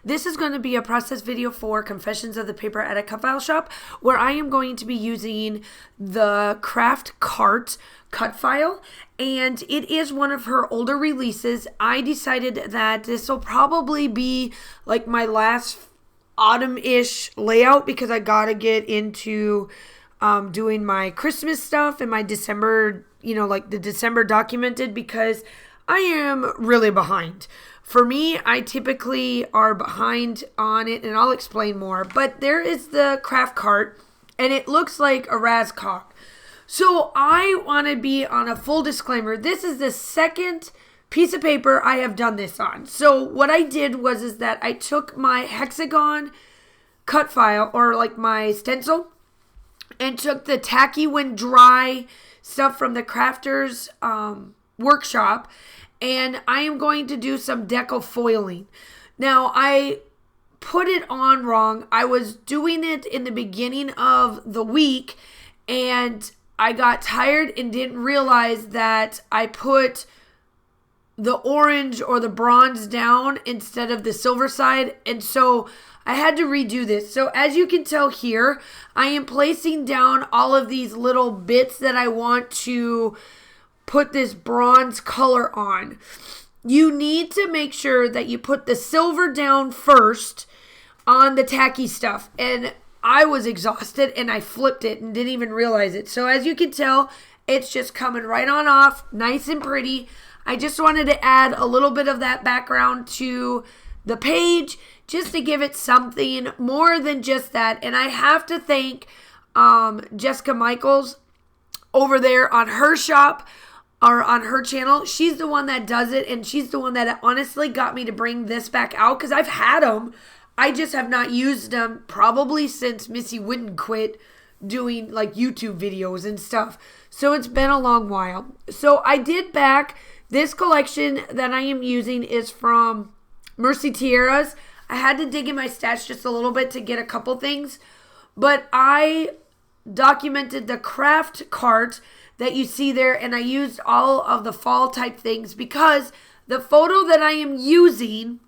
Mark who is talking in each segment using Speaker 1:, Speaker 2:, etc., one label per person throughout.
Speaker 1: This is going to be a process video for Confessions of the Paper Edit Cut File Shop, where I am going to be using the Craft Cart cut file, and it is one of her older releases. I decided that this will probably be like my last autumn-ish layout because I gotta get into doing my Christmas stuff and my December, like the December documented, because I am really behind. For me, I typically are behind on it, and I'll explain more. But there is the craft cart, and it looks like a Razcock. So I want to be on a full disclaimer. This is the second piece of paper I have done this on. So what I did is that I took my hexagon cut file, or like my stencil, and took the tacky when dry stuff from the crafters workshop, and I am going to do some deco foiling. Now, I put it on wrong. I was doing it in the beginning of the week, and I got tired and didn't realize that I put the orange or the bronze down instead of the silver side, and so I had to redo this. So as you can tell here, I am placing down all of these little bits that I want to put this bronze color on. You need to make sure that you put the silver down first on the tacky stuff. And I was exhausted and I flipped it and didn't even realize it. So as you can tell, it's just coming right on off, nice and pretty. I just wanted to add a little bit of that background to the page, just to give it something more than just that. And I have to thank Jessica Michaels over there on her shop, or on her channel. She's the one that does it, and she's the one that honestly got me to bring this back out, because I've had them. I just have not used them probably since Missy Wooden quit doing like YouTube videos and stuff. So it's been a long while. So I did back this collection that I am using is from Mercy Tiaras. I had to dig in my stash just a little bit to get a couple things, but I documented the craft cart that you see there, and I used all of the fall type things because the photo that I am using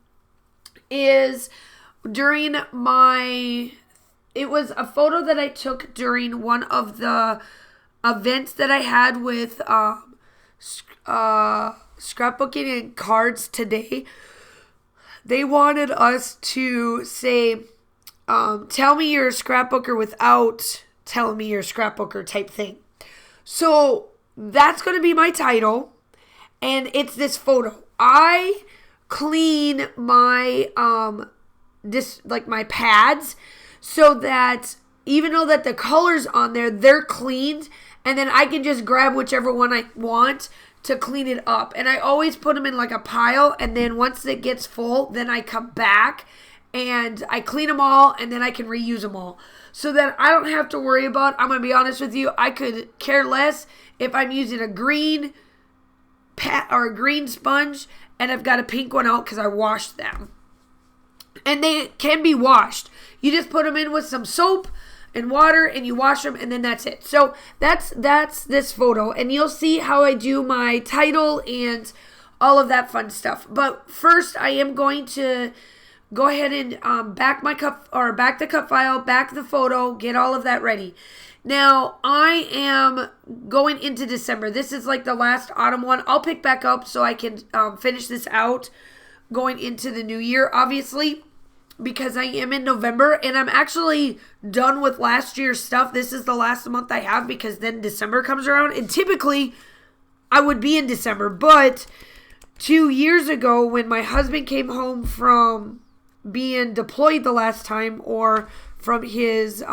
Speaker 1: is it was a photo that I took during one of the events that I had with Scrapbooking and Cards Today. They wanted us to say, tell me you're a scrapbooker without telling me you're a scrapbooker type thing. So that's going to be my title, and it's this photo. I clean my my pads so that even though that the color's on there, they're cleaned, and then I can just grab whichever one I want to clean it up. And I always put them in like a pile, and then once it gets full, then I come back and I clean them all, and then I can reuse them all. So that I don't have to worry about, I'm going to be honest with you, I could care less if I'm using a green or a green sponge and I've got a pink one out because I washed them. And they can be washed. You just put them in with some soap and water and you wash them, and then that's it. So that's this photo, and you'll see how I do my title and all of that fun stuff. But first, I am going to go ahead and back the cut file, back the photo, get all of that ready. Now, I am going into December. This is like the last autumn one. I'll pick back up so I can finish this out going into the new year, obviously, because I am in November, and I'm actually done with last year's stuff. This is the last month I have, because then December comes around, and typically I would be in December, but 2 years ago when my husband came home from being deployed the last time, or from his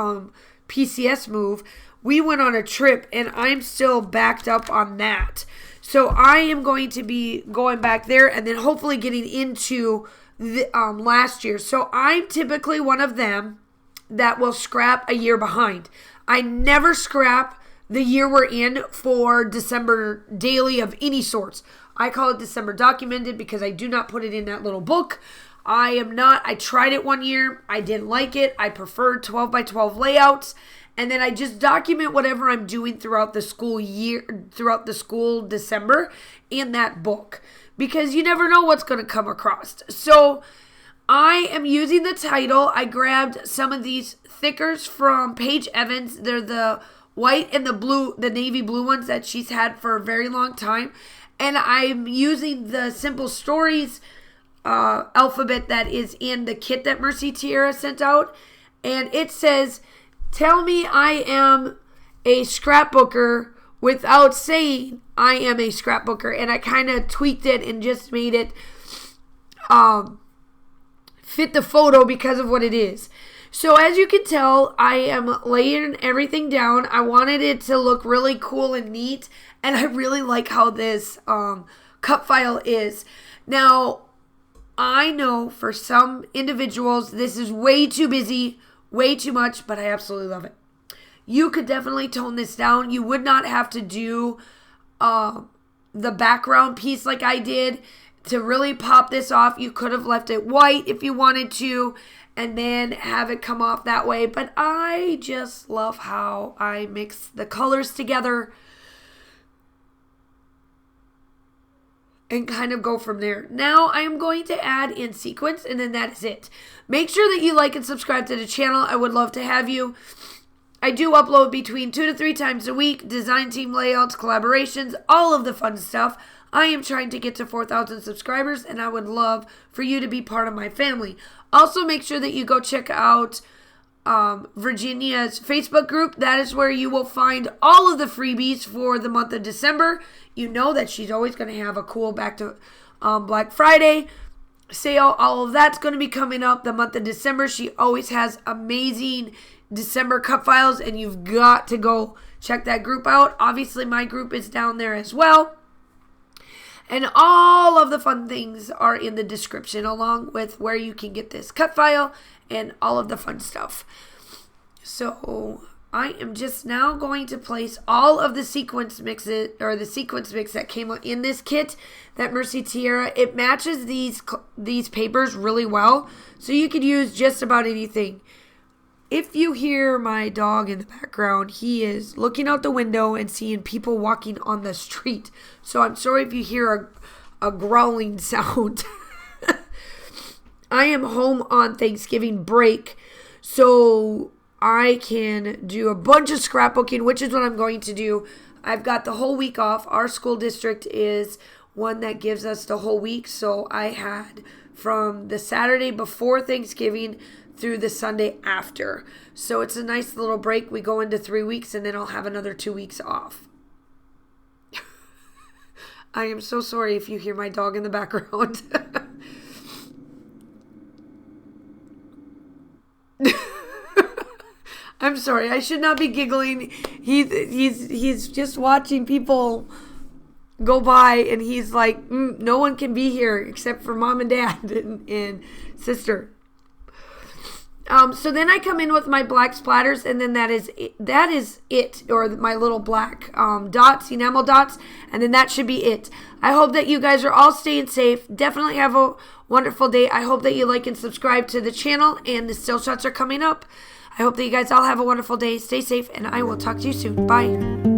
Speaker 1: PCS move, we went on a trip, and I'm still backed up on that. So I am going to be going back there and then hopefully getting into the, last year. So I'm typically one of them that will scrap a year behind. I never scrap the year we're in for December daily of any sorts. I call it December documented because I do not put it in that little book. I tried it one year. I didn't like it. I preferred 12 by 12 layouts. And then I just document whatever I'm doing throughout the school year, throughout the school December in that book. Because you never know what's going to come across. So I am using the title. I grabbed some of these thickers from Paige Evans. They're the white and the blue, the navy blue ones that she's had for a very long time. And I'm using the Simple Stories alphabet that is in the kit that Mercy Tierra sent out. And it says, tell me I am a scrapbooker without saying I am a scrapbooker. And I kind of tweaked it and just made it fit the photo because of what it is. So as you can tell, I am laying everything down. I wanted it to look really cool and neat. And I really like how this cut file is. Now, I know for some individuals, this is way too busy, way too much, but I absolutely love it. You could definitely tone this down. You would not have to do the background piece like I did to really pop this off. You could have left it white if you wanted to and then have it come off that way. But I just love how I mix the colors together and kind of go from there. Now I am going to add in sequence, and then that is it. Make sure that you like and subscribe to the channel. I would love to have you. I do upload between 2 to 3 times a week, design team layouts, collaborations, all of the fun stuff. I am trying to get to 4,000 subscribers, and I would love for you to be part of my family. Also, make sure that you go check out Virginia's Facebook group. That is where you will find all of the freebies for the month of December. You know that she's always going to have a cool back to Black Friday sale. All of that's going to be coming up the month of December. She always has amazing December cut files, and you've got to go check that group out. Obviously, my group is down there as well. And all of the fun things are in the description, along with where you can get this cut file and all of the fun stuff. So I am just now going to place all of the sequence mixes, or the sequence mix that came in this kit that Mercy Tierra. It matches these papers really well, so you could use just about anything. If you hear my dog in the background, he is looking out the window and seeing people walking on the street. So I'm sorry if you hear a growling sound. I am home on Thanksgiving break, so I can do a bunch of scrapbooking, which is what I'm going to do. I've got the whole week off. Our school district is one that gives us the whole week, so I had from the Saturday before Thanksgiving through the Sunday after. So it's a nice little break. We go into 3 weeks, and then I'll have another 2 weeks off. I am so sorry if you hear my dog in the background. I'm sorry. I should not be giggling. He's just watching people go by, and he's like, no one can be here except for mom and dad and sister. So then I come in with my black splatters, and then that is it, or my little black dots, enamel dots, and then that should be it. I hope that you guys are all staying safe. Definitely have a wonderful day. I hope that you like and subscribe to the channel, and the still shots are coming up. I hope that you guys all have a wonderful day. Stay safe, and I will talk to you soon. Bye.